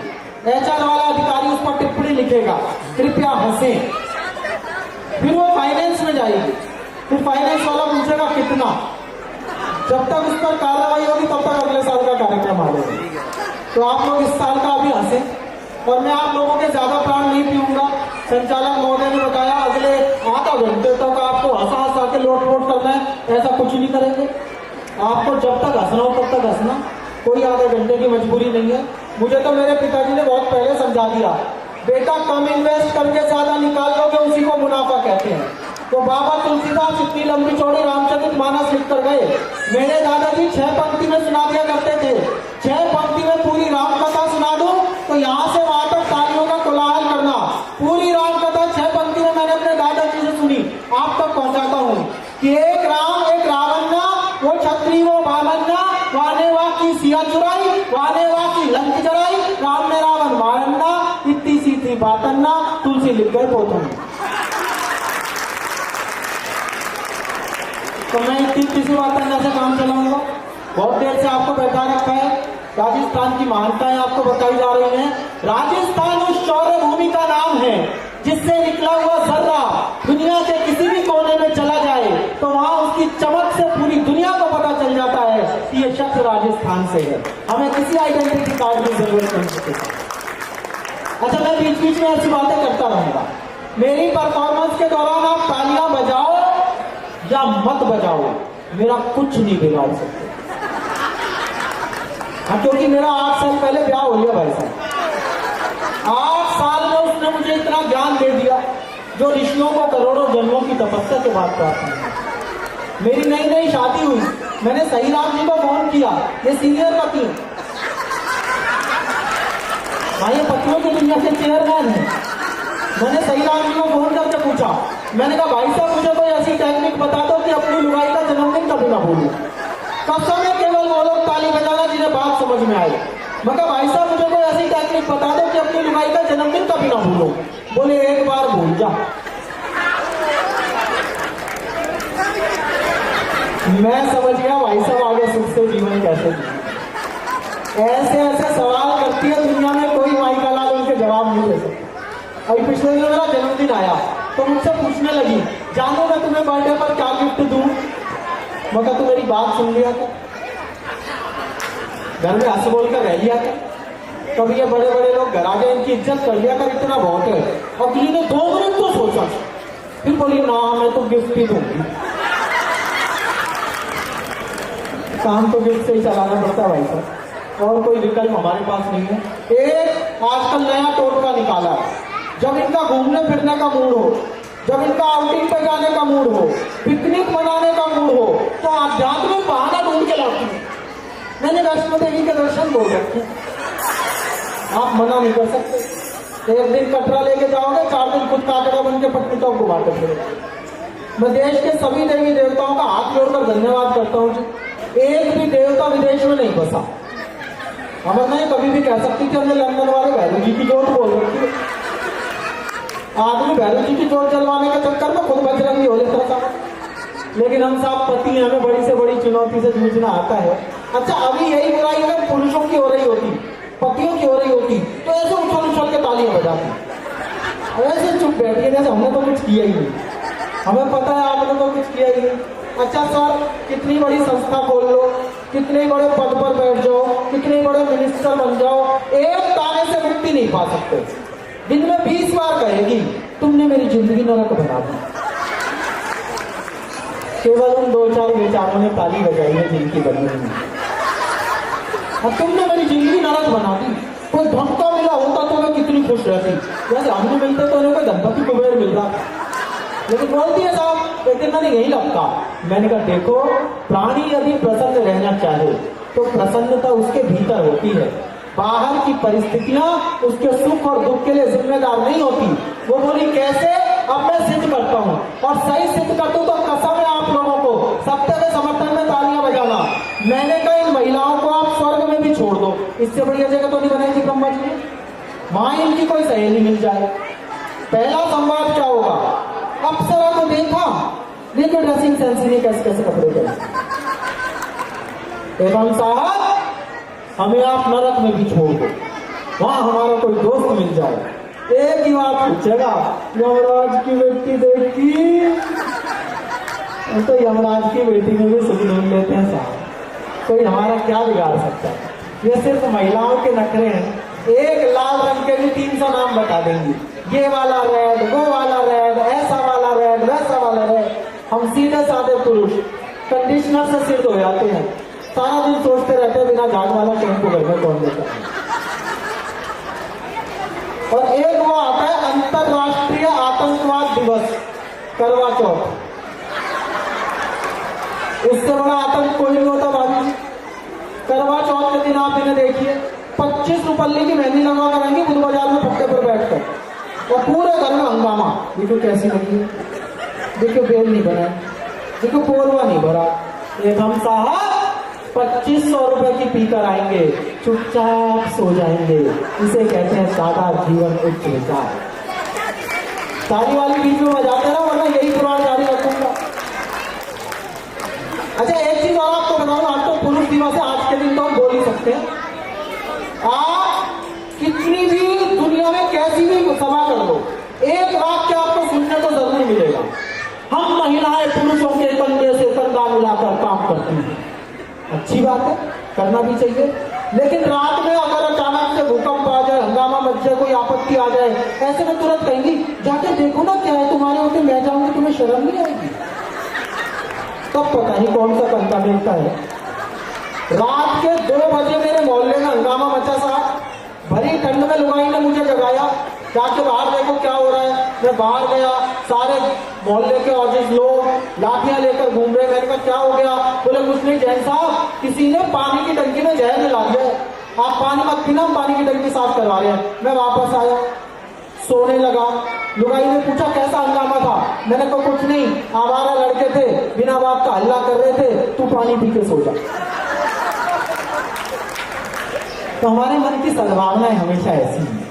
HR वाला अधिकारी उस पर टिप्पणी लिखेगा। हंसेगा, कृपया हंसें। फिर वो फाइनेंस में जाएगी, फिर फाइनेंस वाला पूछेगा कितना, जब तक उस पर कार्रवाई होगी तब तक अगले साल का कार्यक्रम आ जाएगा। तो आप लोग इस साल का अभी हंसें। और मैं आप लोगों के ज्यादा प्राण नहीं पीऊंगा। संचालक महोदय ने बताया अगले आधा घंटे तक आपको हंसा हंसा के लोट पोट करना है, ऐसा कुछ नहीं करेंगे। आपको जब तक हंसना हो तब तक हंसना, कोई आधे घंटे की मजबूरी नहीं है। मुझे तो मेरे पिताजी ने बहुत पहले समझा दिया, बेटा कम इन्वेस्ट करके ज्यादा निकाल लोगे उसी को मुनाफा कहते हैं। तो बाबा तुलसीदास इतनी लंबी चौड़ी रामचरितमानस लिख कर गए। मेरे दादाजी 6 पंक्ति में सुना दिया करते थे। 6 पंक्ति में पूरी रामकथा सुना दूं तो यहाँ से वहां तक तालियों का कोलाहल करना। पूरी रामकथा 6 पंक्ति में मैंने अपने दादाजी से सुनी, आप तक पहुंचाता हूँ कि एक राम एक रावन्ना, वो छत्री वो बामन्ना, वाने वा की सिया चुराई, वाने वा की लंक जराई, राम ने रावण मारन्ना, इतनी सी थी बातन्ना, तुलसी लिख गए पोतन। तो मैं इतनी सी बातन्ना से काम चलाऊंगा। बहुत देर से आपको बैठा रखा है, राजस्थान की महानताएं आपको बताई जा रही हैं। राजस्थान उस शौर्य भूमि का नाम है जिससे निकला हुआ जर्रा दुनिया के किसी भी कोने में चला जाए तो वहां उसकी चमक से पूरी दुनिया को पता चल जाता है कि ये शख्स राजस्थान से है। हमें किसी आइडेंटिटी कार्ड की जरूरत नहीं होती। अच्छा, मैं बीच बीच में ऐसी बातें करता रहूंगा। मेरी परफॉर्मेंस के दौरान आप तालियां बजाओ या मत बजाओ, मेरा कुछ नहीं बिगाड़ सकते। क्योंकि मेरा 8 साल पहले ब्याह हो गया भाई साहब। 8 साल में उसने मुझे इतना ज्ञान दे दिया जो ऋषियों को करोड़ों जन्मों की तपस्या के बाद प्राप्त हुई। मेरी नई नई शादी हुई, मैंने सही राम जी को फोन किया, ये सीनियर पति हाँ, ये पतियों की दुनिया के चेयरमैन है। मैंने सही राम जी को फोन करके पूछा, मैंने कहा भाई साहब मुझे कोई ऐसी टेक्निक बता दो कि अपनी लुगाई का जन्मदिन कभी ना भूलूं। कसम है केवल वो लोग ताली बजाना जिन्हें बात समझ में आए। मैं कहा भाई साहब मुझे कोई ऐसी टेक्निक बता दो कि अपनी लुगाई का जन्मदिन कभी ना भूलो। बोले एक बार भूल जा। मैं समझ गया भाई साहब आगे सुख से जीवन कैसे जी। ऐसे ऐसे सवाल करती है दुनिया में, कोई माई का लाल उनके जवाब नहीं दे सकता। अभी पिछले दिन मेरा जन्मदिन आया तो मुझसे पूछने लगी, जानो मैं तुम्हें बर्थडे पर क्या गिफ्ट दूं। मगर तू मेरी बात सुन लिया था, घर में हंस बोल कर रह लिया था। कभी ये बड़े बड़े लोग घर आ गए, इनकी इज्जत कर लिया कर, इतना बहुत है। और किसी ने 2 मिनट तो सोचा, फिर बोली ना मैं तो गिफ्ट ही दूंगी। काम तो गिफ्ट से ही चलाना पड़ता है भाई साहब, और कोई विकल्प हमारे पास नहीं है। एक आजकल नया टोटका निकाला है, जब इनका घूमने फिरने का मूड हो, जब इनका आउटिंग पे जाने का मूड हो, पिकनिक मनाने का मूड हो, तो आध्यात्मिक बहाना ढूंढ के लाती है। मैंने वैष्णो देवी के दर्शन बोल रखे, आप मना नहीं कर सकते। एक दिन कटरा लेके जाओगे, 4 दिन खुद काकड़ा बन के पटनी टॉप घुमाते फिरोगे। मैं देश के सभी देवी देवताओं का हाथ जोड़कर धन्यवाद करता हूँ जी। एक भी देवता विदेश में नहीं बसा। अमरना कभी भी कह सकती थी हमने लंदन वाले भैरव जी की जोत बोल रखी है। आदमी भैरव जी की जोत जलवाने के चक्कर में खुद बजरंगी हो जाता था। लेकिन हम साहब पति हैं, हमें बड़ी से बड़ी चुनौती से जूझना आता है। अच्छा, अभी यही बुराई अगर पुरुषों की हो रही होती, पतियों की हो रही होती, तो ऐसे उछल उछल के तालियां बजाती। ऐसे चुप बैठिए जैसे हमने तो कुछ किया ही नहीं, हमें पता है आपने तो कुछ किया ही नहीं। अच्छा सर, कितनी बड़ी संस्था खोल लो, कितने बड़े पद पर बैठ जाओ, कितने बड़े मिनिस्टर बन जाओ, एक ताने से मुक्ति नहीं पा सकते। दिन में 20 बार कहेगी तुमने मेरी जिंदगी नरक बना दी। केवल उन 2-4 बेचारों ने ताली बजाई है जिनकी बनी नहीं। अब तुमने मेरी जिंदगी नरक बना दी। कोई धमका मिला होता तो मैं कितनी खुश रहती। जैसे हमने मिलते तो उन्हें कोई धमकी कुबेर मिल रहा, लेकिन बोलती है साहब एक दिन मैंने यही लगता। मैंने कहा देखो, प्राणी यदि प्रसन्न रहना चाहे तो प्रसन्नता उसके भीतर होती है। बाहर की परिस्थितियां उसके सुख और दुख के लिए जिम्मेदार नहीं होती। वो बोली कैसे? अब मैं सिद्ध करता हूँ, और सही सिद्ध कर दूं तो कसम है आप लोगों को, सत्य के समर्थन में तालियां बजाना। मैंने कहा इन महिलाओं को आप स्वर्ग में भी छोड़ दो, इससे बढ़िया जगह तो नहीं बनाई थी ब्रह्मा जी ने। वहां इनकी कोई सहेली मिल जाए। पहला संवाद क्या होगा? अप्सरा को देखा, देखो ड्रेसिंग सेंस नहीं, कैसे कैसे कपड़े पहने। एवं साहब हमें आप नरक में भी छोड़ दो, वहां हमारा कोई दोस्त मिल जाए, एक ही बात पूछेगा, यमराज की बेटी देखी? तो यमराज की बेटी में भी सुख ढूंढ लेते हैं साहब, कोई हमारा क्या बिगाड़ सकता है? ये सिर्फ महिलाओं के नखरे हैं। एक लाल रंग के भी 300 नाम बता देंगी, ये वाला रेड, वो वाला रेड, ऐसा वाला रेड, वैसा वाला रेड। हम सीधे साधे पुरुष कंडीशनर से सिर धो जाते हैं, सारा दिन सोचते रहते हैं बिना झाग वाला शैम्पू घर में कौन लेता है। और एक वो आता है अंतरराष्ट्रीय आतंकवाद दिवस, करवा चौथ। उससे बड़ा आतंक कोई नहीं होता भाभी। करवा चौथ के दिन आप इन्हें देखिए, 25 रुपये की मेहंदी लगा कर आएंगे बुध बाजार में पट्टे पर बैठकर, और पूरे घर में हंगामा। देखो कैसी लगी, देखो बेल नहीं बना, देखो पोलवा नहीं भरा। एक हम साहब 2500 रुपए की पीकर आएंगे, चुपचाप सो जाएंगे। इसे कहते हैं सादा जीवन उच्च विचार। ताली वाली बीच में बजाते रहो, वरना यही पुराण जारी रखूंगा। अच्छा एक चीज और आपको बताऊं, आज तो पुरुष दिवस है, आज के दिन तो हम बोल ही सकते हैं। आप कितनी भी दुनिया में कैसी भी सभा कर लो, एक वाक्य आपको सुनने को जरूर मिलेगा, हम महिलाएं पुरुषों के कंधे से कंधा मिलाकर काम करती हैं। अच्छी बात है, करना भी चाहिए, लेकिन रात में अगर अचानक से भूकंप आ जाए, हंगामा मच जाए, कोई आपत्ति आ जाए, ऐसे में तुरंत कहेंगी जाके देखो ना क्या है तुम्हारे होते, मैं जाऊंगी, तुम्हें शर्म नहीं आएगी? तब पता नहीं कौन सा कंधा मिलता है। रात के 2 बजे मेरे मोहल्ले में हंगामा मचा साहब, भरी ठंड में लुगाई ने मुझे जगाया, जाके बाहर देखो क्या हो रहा है। मैं बाहर गया, सारे मोहल्ले के औजिज लोग लाठियां लेकर घूम रहे। मैंने कहा क्या हो गया? बोले कुछ नहीं जैन साहब, किसी ने पानी की टंकी में जहर मिला दिया, आप पानी मत पीना, हम पानी की टंकी साफ करवा रहे हैं। मैं वापस आया, सोने लगा। लुगाई ने पूछा कैसा हंगामा था? मैंने कहा कुछ नहीं, आवारा लड़के थे, बिना बात का हल्ला कर रहे थे, तू पानी पी के सो जा। तो हमारे मन की सद्भावनाएं हमेशा ऐसी हैं,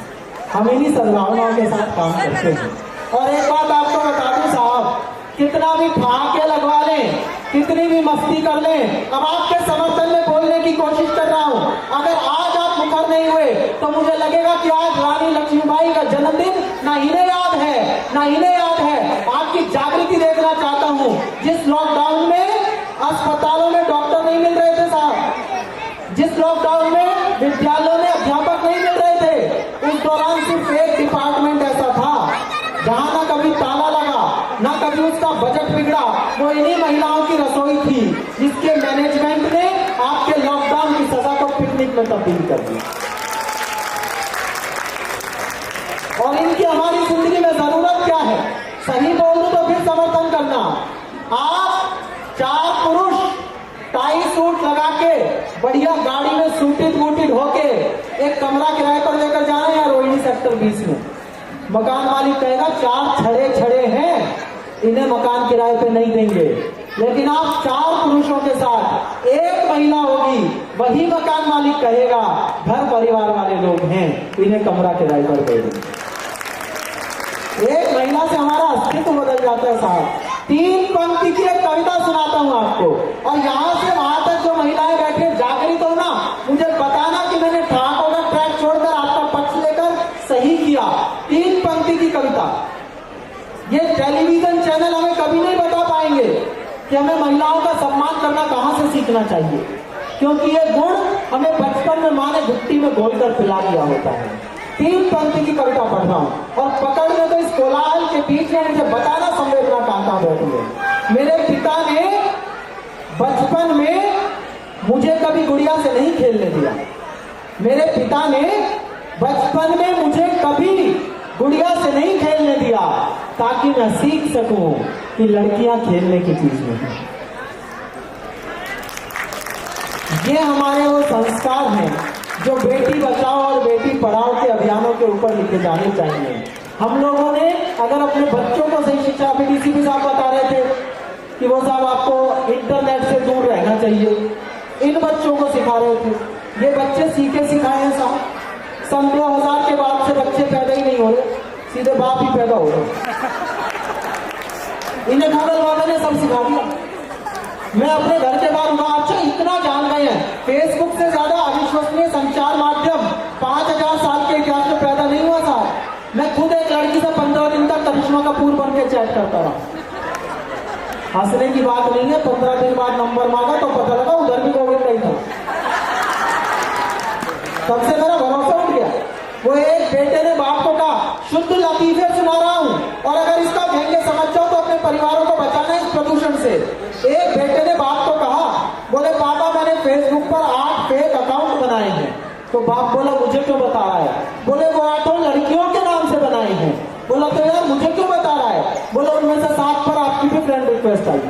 हम इन्हीं सद्भावनाओं के साथ काम करते हैं। और एक बात आपको बता दूं साहब, कितना भी ठहाके लगवा लें, कितनी भी मस्ती कर लें, अब आपके समर्थन में बोलने की कोशिश कर रहा हूं, अगर आज आप मुखर नहीं हुए तो मुझे लगेगा कि आज रानी लक्ष्मीबाई का जन्मदिन ना इन्हें याद है, ना इन्हें याद है। आपकी जागृति देखना चाहता हूं। जिस लॉकडाउन में अस्पतालों में डॉक्टर नहीं मिल रहे थे साहब, जिस लॉकडाउन में विद्यालयों में अध्यापक नहीं मिल रहे थे, उस दौरान सिर्फ एक डिपार्टमेंट ऐसा था जहां ना कभी ताला लगा, ना कभी उसका बजट बिगड़ा, वो इन्हीं महिलाओं की रसोई थी, जिसके मैनेजमेंट ने आपके लॉकडाउन की सजा को पिकनिक में तब्दील कर दिया। और इनकी हमारी जिंदगी में जरूरत क्या है? सही बोल दूं तो फिर समर्थन करना। आप 4 पुरुष टाई सूट लगा के बढ़िया गाड़ी में सूटित वूटित होके एक कमरा किराए पर लेकर जा रहे हैं रोहिणी सेक्टर 20 में। मकान मालिक कहेगा 4 छड़े छड़े हैं, इन्हें मकान किराए पे नहीं देंगे। लेकिन आप 4 पुरुषों के साथ एक महिला होगी, वही मकान मालिक कहेगा घर परिवार वाले लोग हैं, इन्हें कमरा किराए पर दे देंगे। एक महिला से हमारा अस्तित्व बदल जाता है साहब। 3 पंक्ति की एक कविता सुनाता हूं आपको, और यहां से वहां तक जो महिलाएं बैठे जागृत हो ना, मुझे बताना कि मैंने ठाकों का ट्रैक छोड़कर आपका पक्ष लेकर सही किया। 3 पंक्ति की कविता। ये टेलीविजन चैनल हमें कभी नहीं बता पाएंगे कि हमें महिलाओं का सम्मान करना कहां से सीखना चाहिए, क्योंकि ये गुण हमें बचपन में माँ ने घुट्टी में घोलकर पिला दिया होता है। 3 पंक्ति की कविता पढ़ रहा हूं, और पकड़ में तो इस कोलाहल के बीच में मुझे बताना संवेदना कहां बैठी है। मेरे पिता ने बचपन में मुझे कभी गुड़िया से नहीं खेलने दिया। मेरे पिता ने बचपन में मुझे कभी गुड़िया से नहीं खेलने दिया, ताकि मैं सीख सकूं कि लड़कियां खेलने की चीज नहीं है। ये हमारे वो संस्कार हैं जो बेटी बचाओ और बेटी पढ़ाओ के अभियानों के ऊपर लिखे जाने चाहिए। हम लोगों ने अगर अपने बच्चों को सही शिक्षा, अभी डीसीपी साहब बता रहे थे कि वो साहब आपको इंटरनेट से दूर रहना चाहिए, इन बच्चों को सिखा रहे थे। ये बच्चे सीखे सिखाए हैं साहब। सन 2000 के बाद से बच्चे पैदा ही नहीं हो रहे, सीधे बाप ही पैदा हो रहे। इन्हें गूगल वालों ने सब सिखा दिया। मैं अपने घर के बाहर हुआ, अच्छा इतना जान गए हैं। फेसबुक से ज्यादा अविश्वसनीय संचार माध्यम 5000 साल के इतिहास में पैदा नहीं हुआ साहब। मैं करिश्मा कपूर बन के चैट करता रहा। हंसने की बात नहीं है, 15 दिन बाद नंबर मांगा तो पता लगा उधर भी कोविड नहीं था। तब से मेरा भरोसा उठ गया। वो एक बेटे ने बाप को कहा, शुद्ध लतीफे सुना रहा हूं और अगर इसका व्यंग्य समझ जाओ तो अपने परिवारों को बचाना इस प्रदूषण से। एक बेटे ने बाप को कहा, बोले पापा मैंने फेसबुक पर 8 फेक अकाउंट बनाए हैं। तो बाप बोला मुझे क्यों बता रहा है? बोले वो 8 लड़कियों के नाम से बनाए हैं। बोला तो यार मुझे क्यों बता रहा है? बोला उनमें से 7 पर आपकी भी फ्रेंड रिक्वेस्ट आई।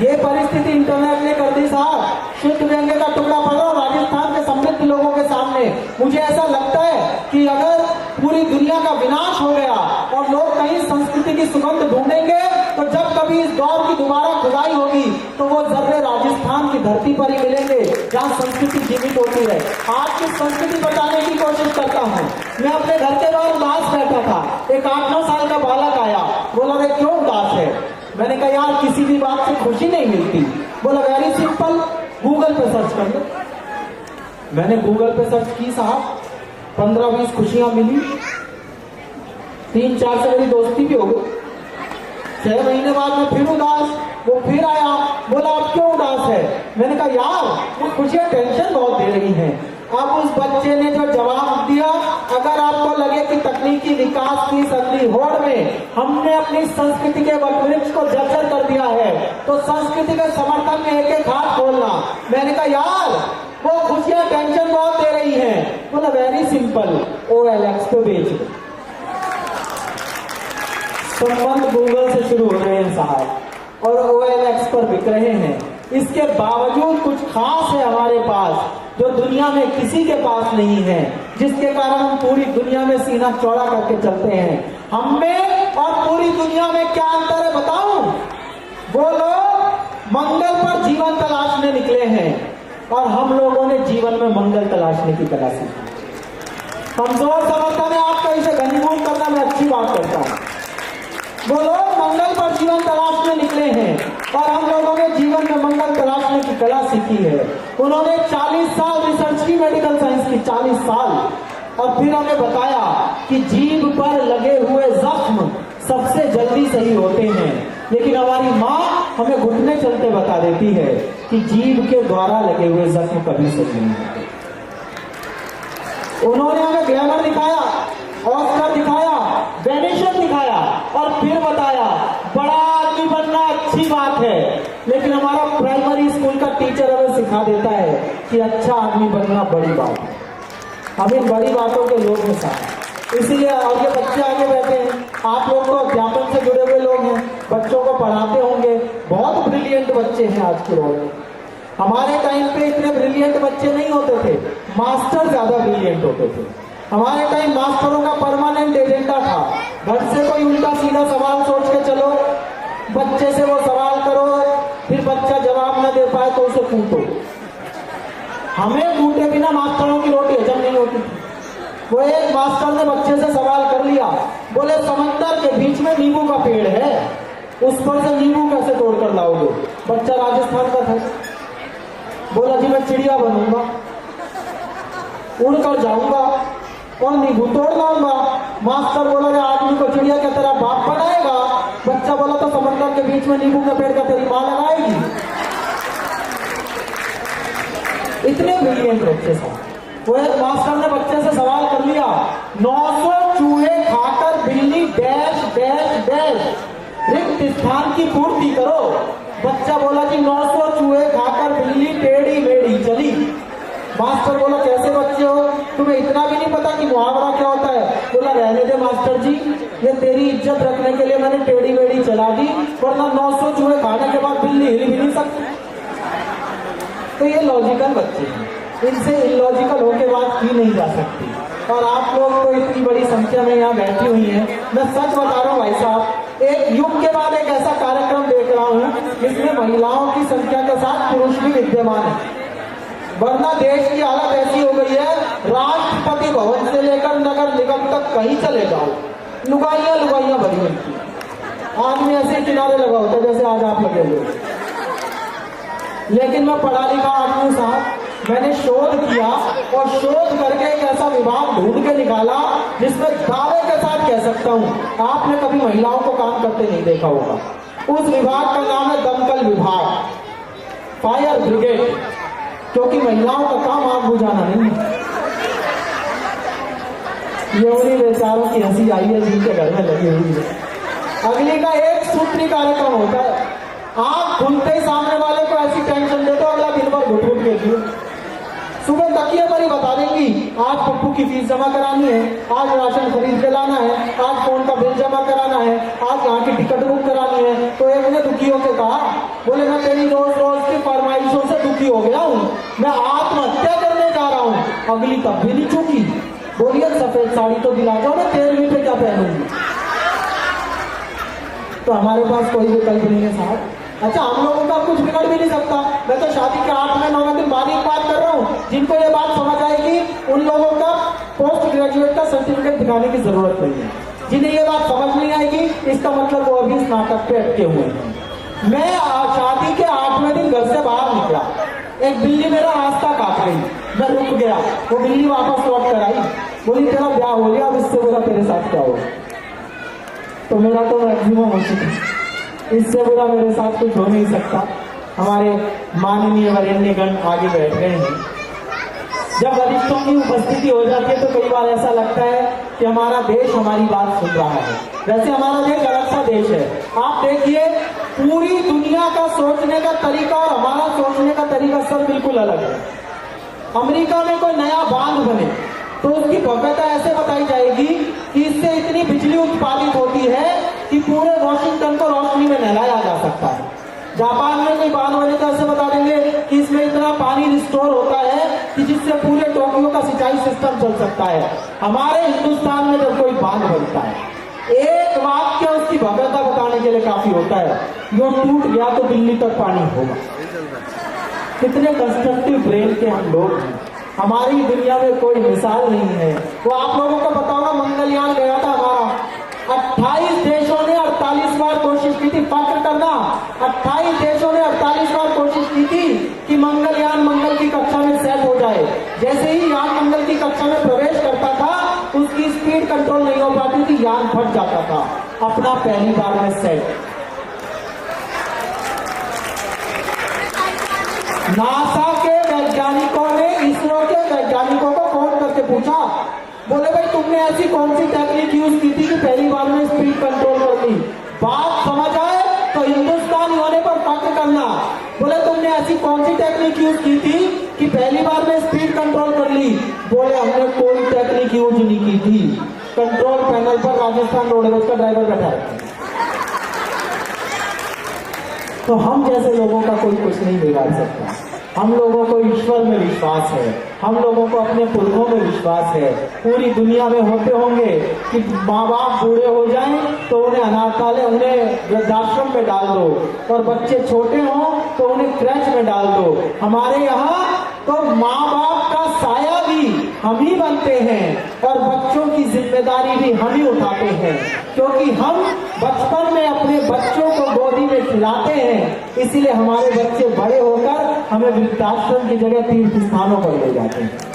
ये परिस्थिति इंटरनेट ने कर दी साहब। शुद्ध व्यंग्य का टुकड़ा पड़ रहा राजस्थान के समृद्ध लोगों के सामने। मुझे ऐसा लगता है कि अगर पूरी दुनिया का विनाश हो गया और लोग कहीं संस्कृति की सुगंध ढूंढेंगे तो जब कभी इस दौर की दोबारा खुदाई होगी तो वो जर्रे राजस्थान की धरती पर ही मिलेंगे जहां संस्कृति जीवित होती है। आज की संस्कृति बचाने की कोशिश करता हूँ। मैं अपने घर के बाहर उदास बैठा था, एक 8-9 साल का बालक आया, बोला रे क्यों उदास है? मैंने कहा यार किसी भी बात से खुशी नहीं मिलती। बोला वेरी सिंपल, गूगल पे सर्च कर लो। मैंने गूगल पे सर्च की साहब, 15-20 खुशियां मिली, 3-4 से मेरी दोस्ती भी हो गई। 6 महीने बाद मैं फिर उदास, वो फिर आया, बोला आप क्यों उदास है? मैंने कहा यार वो खुशियां टेंशन बहुत दे रही हैं। अब उस बच्चे ने जो जवाब दिया, अगर आपको लगे कि तकनीकी विकास की सगली होड़ में हमने अपनी संस्कृति के वटवृक्ष को जर्जर कर दिया है तो संस्कृति के समर्थन में एक हाथ खोलना। मैंने कहा यार वो खुशियां टेंशन बहुत दे रही हैं। बोला वेरी सिंपल, OLX पे बेच दो। संबंध गूगल से शुरू हो रहे हैं साहब और OLX पर बिक रहे हैं। इसके बावजूद कुछ खास है हमारे पास जो दुनिया में किसी के पास नहीं है, जिसके कारण हम पूरी दुनिया में सीना चौड़ा करके चलते हैं। हम में और पूरी दुनिया में क्या अंतर है बताऊं? वो लोग मंगल पर जीवन तलाशने निकले हैं और हम लोगों ने जीवन में मंगल तलाशने की कला सीखी। कमजोर समझता मैं आपको इसे घनीभूत करना मैं अच्छी बात करता हूं। वो लोग मंगल पर जीवन तलाशने निकले हैं और हम लोगों ने जीवन में मंगल तलाशने की कला सीखी है। उन्होंने 40 साल रिसर्च की, मेडिकल साइंस की 40 साल, और फिर हमें बताया कि जीभ पर लगे हुए जख्म सबसे जल्दी सही होते हैं। लेकिन हमारी माँ हमें घुटने चलते बता देती है कि जीभ के द्वारा लगे हुए जख्म कभी सही नहीं होते। उन्होंने हमें ग्लैमर दिखाया, ऑस्कर दिखाया, वेनेशन दिखाया और फिर बताया बड़ा आदमी बनना अच्छी बात है। लेकिन हमारा प्राइमरी स्कूल का टीचर हमें सिखा देता है कि अच्छा आदमी बनना बड़ी बात है। हम इन बड़ी बातों के लोग हैं साहब। इसीलिए और ये बच्चे आगे बैठे हैं, आप लोग तो अध्यापन से जुड़े हुए लोग हैं, बच्चों को पढ़ाते होंगे, बहुत ब्रिलियंट बच्चे हैं आज के दौर में। हमारे टाइम पे इतने ब्रिलियंट बच्चे नहीं होते थे, मास्टर ज्यादा ब्रिलियंट होते थे। हमारे टाइम मास्टरों का परमानेंट एजेंडा था, घर से कोई उल्टा सीधा सवाल सोच के चलो, बच्चे से वो सवाल करो, फिर बच्चा जवाब न दे पाए तो उसे कूटो। हमें कूटे बिना मास्टरों की रोटी हजम नहीं होती थी। वो एक मास्टर ने बच्चे से सवाल कर लिया, बोले समंदर के बीच में नींबू का पेड़ है, उस पर से नींबू कैसे तोड़ कर लाओगे? बच्चा राजस्थान का था, बोला जी मैं चिड़िया बनूंगा, उड़कर जाऊंगा और नींबू तोड़ लाऊंगा। मास्टर बोला रे आदमी को चिड़िया की तरह बाप बनाएगा? बच्चा बोला तो समंदर के बीच में नींबू के पेड़ का तेरी माँ लगाएगी। इतने ब्रिलियंट बच्चे थे। वो एक मास्टर ने बच्चे से सवाल कर लिया, 900 चूहे खाकर बिल्ली डैश डैश डैश रिक्त स्थान की पूर्ति करो। बच्चा बोला कि 900 चूहे खाकर बिल्ली टेढ़ी मेढ़ी चली। मास्टर बोला कैसे बच्चे हो, तुम्हें इतना भी नहीं पता कि मुहावरा क्या होता है? बोला रहने दे मास्टर जी, ये तेरी इज्जत रखने के लिए मैंने टेढ़ी मेढ़ी चला दी, वरना 900 चूहे खाने के बाद बिल्ली हिल भी नहीं सकती। तो ये लॉजिकल बच्चे हैं, इनसे इलॉजिकल होके बात की नहीं जा सकती। और आप लोग तो इतनी बड़ी संख्या में यहाँ बैठी हुई हैं, मैं सच बता रहा हूँ भाई साहब, एक युग के बाद एक ऐसा कार्यक्रम देख रहा हूँ जिसमें महिलाओं की संख्या के साथ पुरुष भी विद्यमान है। वरना देश की हालत ऐसी हो गई है, राष्ट्रपति भवन से लेकर नगर निगम तक कहीं चले जाओ, लुगाइयां लुगाइयां भरी हुई थी। आदमी ऐसे किनारे लगा होता है जैसे आज आप लगे हुए। लेकिन मैं पढ़ा लिखा आदमी साहब, मैंने शोध किया और शोध करके एक ऐसा विभाग ढूंढ के निकाला जिसमें दावे के साथ कह सकता हूं, आपने कभी महिलाओं को काम करते नहीं देखा होगा। उस विभाग का नाम है दमकल विभाग, फायर ब्रिगेड, क्योंकि महिलाओं का काम आग बुझाना नहीं है। ये उन्हीं बेचारों की हंसी आई है जिनके घर में लगी हुई है। अगली का एक सूत्री कार्यक्रम होता है, आग खुलते ही सामने वाले को ऐसी टेंशन दे दो अगला दिन भर घुट घुट के दियो। सुबह तकिए पर ही बता देंगी आज पप्पू की फीस जमा करानी है, आज राशन खरीद के लाना है, आज फोन का बिल जमा कराना है, आज यहाँ की टिकट बुक करानी है। तो एक ने दुखी होकर कहा, बोले मैं तेरी रोज रोज की फरमाइशों से दुखी हो गया हूँ, मैं आत्महत्या करने जा रहा हूँ। अगली तब भी नहीं चूकी, बोलिए सफेद साड़ी तो दिला दो, मैं 13वीं पे क्या पहनूंगी। तो हमारे पास कोई विकल्प नहीं है साहब। अच्छा, हम लोगों का कुछ बिगड़ भी नहीं सकता। मैं तो शादी के 8-9 दिन बाद ही बात कर रहा हूँ। जिनको ये बात समझ आएगी उन लोगों का पोस्ट ग्रेजुएट का सर्टिफिकेट दिखाने की जरूरत नहीं है। जिन्हें ये बात समझ नहीं आएगी इसका मतलब वो अभी स्नातक पे अटके हुए हैं। मैं शादी के 8वें दिन घर से बाहर निकला, एक बिल्ली मेरा रास्ता काट गई, मैं रुक गया, वो बिल्ली वापस लौट कर आई, बोली तेरा ब्याह हो गया, अब इससे बुरा तेरे साथ क्या होगा। तो मेरा तो मैक्सिमम हो चुका, इससे बुरा मेरे साथ कुछ हो नहीं सकता। हमारे माननीय वरेण्यगण आगे बैठ गए हैं। जब वरिष्ठों की उपस्थिति हो जाती है तो कई बार ऐसा लगता है कि हमारा देश हमारी बात सुन रहा है। वैसे हमारा देश अलग सा देश है। आप देखिए, पूरी दुनिया का सोचने का तरीका और हमारा सोचने का तरीका सब बिल्कुल अलग है। अमेरिका में कोई नया बांध बने तो उसकी भव्यता ऐसे बताई जाएगी कि इससे इतनी बिजली उत्पादित होती है कि पूरे वॉशिंगटन को रोशनी में नहलाया जा सकता है। जापान में कोई बांध बने तो ऐसे बता देंगे कि इसमें इतना पानी रिस्टोर होता है कि जिससे पूरे टोक्यो का सिंचाई सिस्टम चल सकता है। हमारे हिंदुस्तान में जब कोई बांध बनता है, एक वाक्य उसकी भव्यता बताने के लिए काफी होता है, यो टूट गया तो दिल्ली तक पानी होगा। कितने कंस्ट्रक्टिव ब्रेन के हम लोग हैं। हमारी दुनिया में कोई मिसाल नहीं है। वो आप लोगों को पता होगा, मंगलयान गया था हमारा, 28 देशों ने 48 बार कोशिश की थी। फक्र करना, 28 देशों ने 48 बार कोशिश की थी कि मंगलयान मंगल की कक्षा में सेट हो जाए। जैसे ही यान मंगल की कक्षा में प्रवेश करता था उसकी स्पीड कंट्रोल नहीं हो पाती थी, यान फट जाता था। अपना पहली बार में सेट। नासा के वैज्ञानिकों ने इसरो के वैज्ञानिकों को फोन करके पूछा, बोले भाई तुमने ऐसी कौन सी टेक्निक यूज की थी कि पहली बार में स्पीड कंट्रोल कर ली। बात समझ आए तो हिंदुस्तानी होने पर फक्र करना। बोले तुमने ऐसी कौन सी टेक्निक यूज की थी कि पहली बार में स्पीड कंट्रोल कर ली। बोले हमने कोई टेक्निक यूज नहीं की थी। कंट्रोल पैनल पर राजस्थान रोडवेज का ड्राइवर बैठा है। तो हम जैसे लोगों का कोई कुछ नहीं बिगाड़ सकता। हम लोगों को ईश्वर में विश्वास है, हम लोगों को अपने पुरखों में विश्वास है। पूरी दुनिया में होते होंगे कि माँ बाप बूढ़े हो जाएं तो उन्हें अनाथालय, उन्हें वृद्धाश्रम में डाल दो, और बच्चे छोटे हों तो उन्हें क्रैच में डाल दो। हमारे यहाँ तो माँ बाप का साया भी हम ही बनते हैं और बच्चों की जिम्मेदारी भी हम ही उठाते हैं, क्योंकि हम बचपन में अपने बच्चों को गोदी में खिलाते हैं। इसीलिए हमारे बच्चे बड़े होकर हमें वृद्धाश्रम की जगह तीर्थ स्थानों पर ले जाते हैं।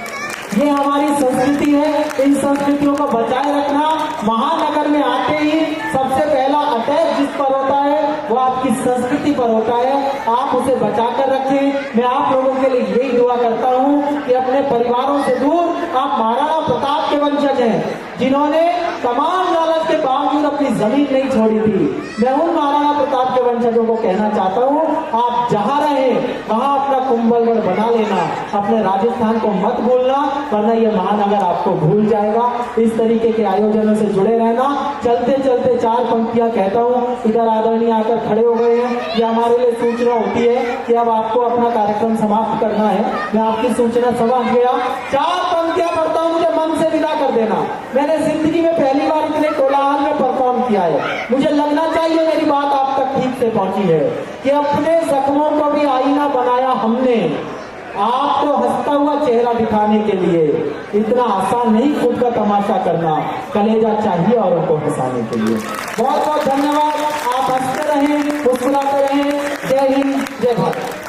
ये हमारी संस्कृति है। इन संस्कृतियों को बचाए रखना। महानगर में आते ही सबसे पहला अटैक जिस पर होता है वो आपकी संस्कृति पर होता है। आप उसे बचा कर रखें। मैं आप लोगों के लिए यही दुआ करता हूँ कि अपने परिवारों से दूर, आप महाराणा प्रताप के वंशज हैं जिन्होंने तमाम लालच के बावजूद अपनी जमीन नहीं छोड़ी थी। मैं उन महाराणा प्रताप के वंशजों को कहना चाहता हूँ, आप जहाँ रहें वहाँ अपना कुंभलगढ़ बना लेना, अपने राजस्थान को मत भूलना, वरना ये महानगर आपको भूल जाएगा। इस तरीके के आयोजनों से जुड़े रहना। चलते चलते 4 पंक्तियां कहता हूँ। इधर आदरणीय आकर खड़े हो गए हैं। ये हमारे लिए सूचना होती है कि अब आपको अपना कार्यक्रम समाप्त करना है। मैं आपकी सूचना समझ गया। 4 पंक्तियां पढ़ता हूँ, मुझे मन से विदा कर देना। मैंने जिंदगी में पहली बार इतने कोलाहल में परफॉर्म किया है। मुझे लगना चाहिए मेरी बात आप तक ठीक से पहुंची है कि अपने जख्मों को भी आईना बनाया हमने, आपको हंसता हुआ चेहरा दिखाने के लिए। इतना आसान नहीं खुद का तमाशा करना, कलेजा चाहिए और उनको हंसाने के लिए। बहुत बहुत धन्यवाद। आप हंसते रहें, मुस्कुराते रहें। जय हिंद, जय भारत।